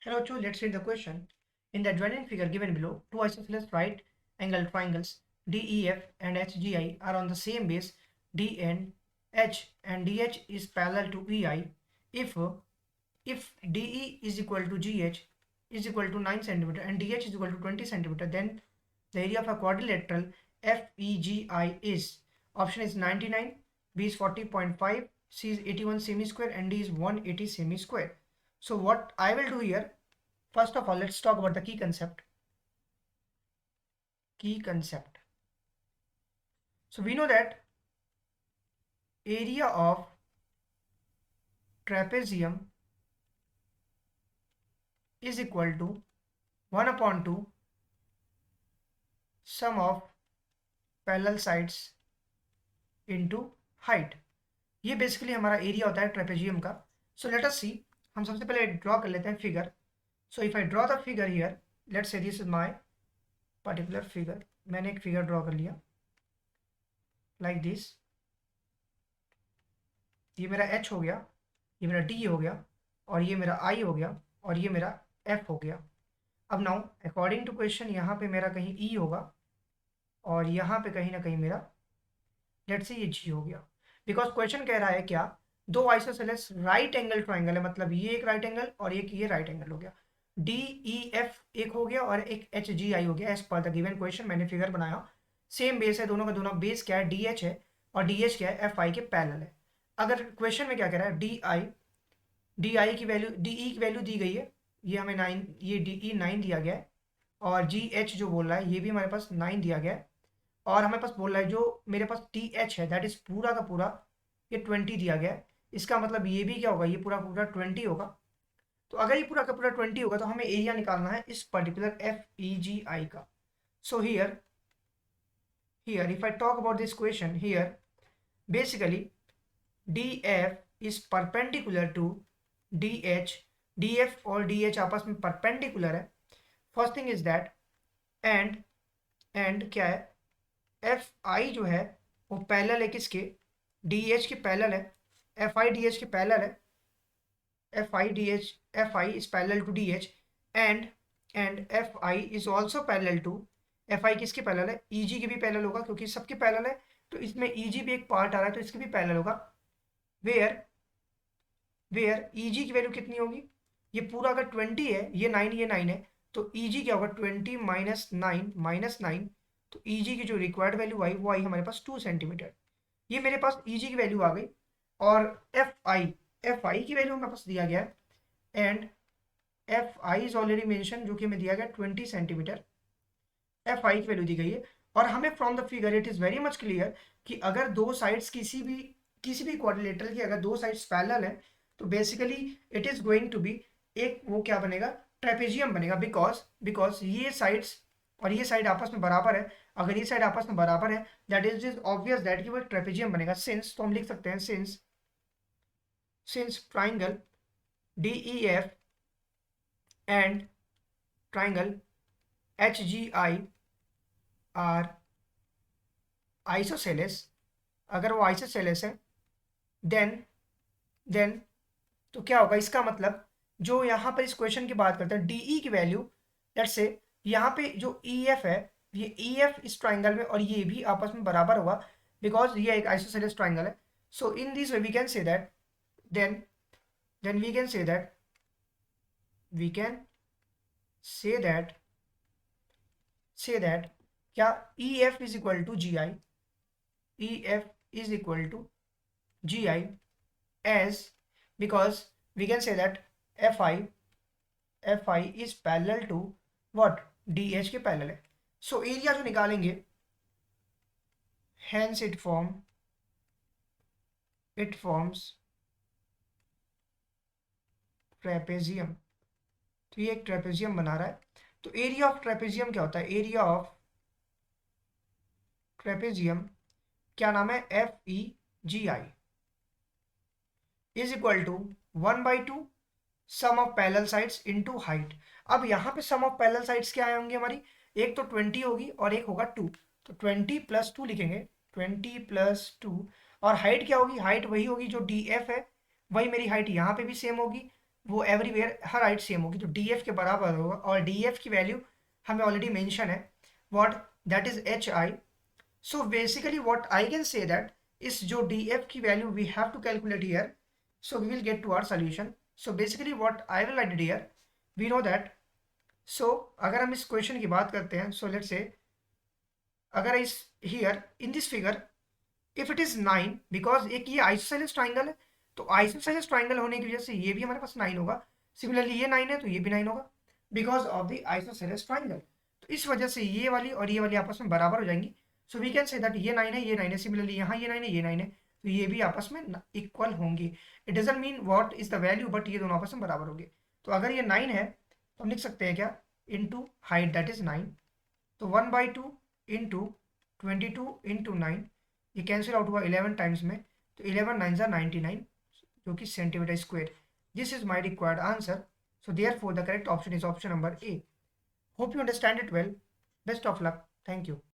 Hello, Chu. Let's read the question. In the adjoining figure given below, two isosceles right angle triangles DEF and HGI are on the same base D and DH is parallel to EI. If if DE is equal to GH is equal to 9 centimeter and DH is equal to 20 centimeter, then the area of a quadrilateral FEGI is option is 99, B is 40.5, C is 81 semi square and D is 180 semi square. So what I will do here, first of all, let's talk about the key concept. Key concept. So we know that area of trapezium is equal to 1 upon 2 sum of parallel sides into height. ये basically हमारा area होता है trapezium का. So let us सी. हम सबसे पहले draw कर लेते हैं figure. So if I draw the figure here, let's say this is my particular figure. मैंने एक फिगर ड्रॉ कर लिया लाइक दिस. ये मेरा एच हो गया, ये मेरा डी हो गया, और ये मेरा आई हो गया, और ये मेरा एफ हो गया. अब नाउ अकॉर्डिंग टू क्वेश्चन यहाँ पे मेरा कहीं ई होगा और यहाँ पे कहीं ना कहीं मेरा लेट्स से ये जी हो गया. बिकॉज क्वेश्चन कह रहा है क्या, दो आइसोसेलेस राइट एंगल ट्राइंगल है, मतलब ये एक राइट एंगल और एक ये राइट एंगल हो गया. डी ई एफ एक हो गया और एक एच जी आई हो गया as per the given question. मैंने फिगर बनाया, सेम बेस है, दोनों का दोनों बेस क्या है डी एच है और डी एच क्या है एफ आई के पैरेलल है. अगर क्वेश्चन में क्या कह रहा है डी आई की वैल्यू, डी ई की वैल्यू दी गई है, ये हमें 9, ये डी ई 9 दिया गया है, और जी एच जो बोल रहा है ये भी हमारे पास 9 दिया गया है, और हमारे पास बोल रहा है जो मेरे पास टी एच है दैट इज पूरा का पूरा ये 20 दिया गया है. इसका मतलब ये भी क्या होगा, ये पूरा पूरा 20 होगा. तो अगर ये पूरा का पूरा 20 होगा तो हमें एरिया निकालना है इस particular F E G I का. So here if I talk about this question here, basically D F is perpendicular to D H. D F और डी एच आपस में परपेंडिकुलर है. First thing is that and क्या है, F आई जो है वो पैरेलल है किसके, डी एच के पैरेलल है. एफ आई डी एच के पैरेलल है. F I is parallel to D H and F I is also parallel to, F I किसके पैरेलल है, ई जी के भी पैरेलल होगा क्योंकि सबके पैरेलल है. तो इसमें ई जी भी एक पार्ट आ रहा है तो इसके भी पैरेलल होगा. वेयर ई जी की वैल्यू कितनी होगी, ये पूरा अगर 20 है, ये 9 है, तो ई जी क्या होगा 20 माइनस 9. तो ई जी की जो रिक्वायर्ड वैल्यू आई वो आई हमारे पास 2 सेंटीमीटर. ये मेरे पास ई जी की वैल्यू आ गई. और एफ आई की वैल्यू मेरे पास दिया गया है, and F I is already mention जो कि हमें दिया गया 20 सेंटीमीटर. एफ आई की वैल्यू दी गई है. और हमें from the figure it is very much clear कि अगर दो साइड्स किसी भी क्वाड्रिलेटरल की अगर दो साइड्स पैरेलल है तो basically it is going to be एक वो क्या बनेगा, ट्रेपेजियम बनेगा. बिकॉज ये साइड्स और ये साइड आपस में बराबर है. अगर ये साइड आपस में बराबर है दैट इज ऑब्वियस दैट कि वो ट्रेपेजियम बनेगा. सिंस तो हम लिख सकते हैं since triangle D E F and triangle H G I R isosceles. अगर वो आइसोसेलेस है देन तो क्या होगा, इसका मतलब जो यहाँ पर इस क्वेश्चन की बात करते हैं डीई की वैल्यू, लेट्स से यहाँ पे जो ई एफ है, ये ई एफ इस ट्राइंगल में और ये भी आपस में बराबर होगा बिकॉज ये एक आइसोसेलेस ट्राइंगल है. So in this way we can say that then we can say that क्या E F is equal to G I, E F is equal to G I as, because we can say that fi is parallel to what, dh के parallel है. So area जो निकालेंगे, hence it forms trapezium. तो ये एक trapezium बना रहा है. तो एरिया ऑफ ट्रेपेजियम क्या होता है, एरिया ऑफ ट्रेपेजियम क्या नाम है, F E G I is equal to 1/2 sum of parallel sides into height. अब यहाँ पे सम ऑफ पैरेलल साइड्स क्या होंगी हमारी, एक तो 20 होगी और एक होगा 2. तो 20 + 2 लिखेंगे, 20 + 2. और हाइट क्या होगी, हाइट वही होगी जो डी एफ है, वही मेरी हाइट यहाँ पे भी सेम होगी वो एवरीवेयर हर हाइट सेम होगी, तो डी एफ के बराबर होगा। और डी एफ की वैल्यू हमें ऑलरेडी मेंशन है, what, that is H I. So basically what I can say that इस जो डी एफ की value we have to calculate here, so we will get to our solution. So basically what I will write here, we know that, so अगर हम इस question की बात करते हैं, so let's say अगर इस here in this figure if it is 9, because एक ये आइसोसेलेस ट्राइंगल है, तो आइसोसेलेस ट्राइंगल होने की वजह से ये भी हमारे पास 9 होगा, सिमिलरली ये 9 है तो ये भी 9 होगा, because of the isosceles triangle. तो इस वजह से ये वाली और ये वाली आपस में बराबर हो जाएंगी। So we can say that ये 9 है, ये 9 है, सिमिलरली यहाँ ये 9 है, ये 9 है, तो ये भी आपस में इक्वल होंगी। It doesn't mean what is the value, but ये दोनों आपस में बराबर होंगे। तो अगर ये 9 है तो हम लिख सकते हैं क्या, इनटू हाइट दैट इज 9, तो 1/2 इंटू 22 इंटू 9, ये कैंसिल आउट हुआ 11 टाइम्स में, तो 11 9 ज़ा 99 जो कि centimetre square. This is my required answer. So therefore the correct option is option number A. Hope you understand it well. Best of luck. Thank you.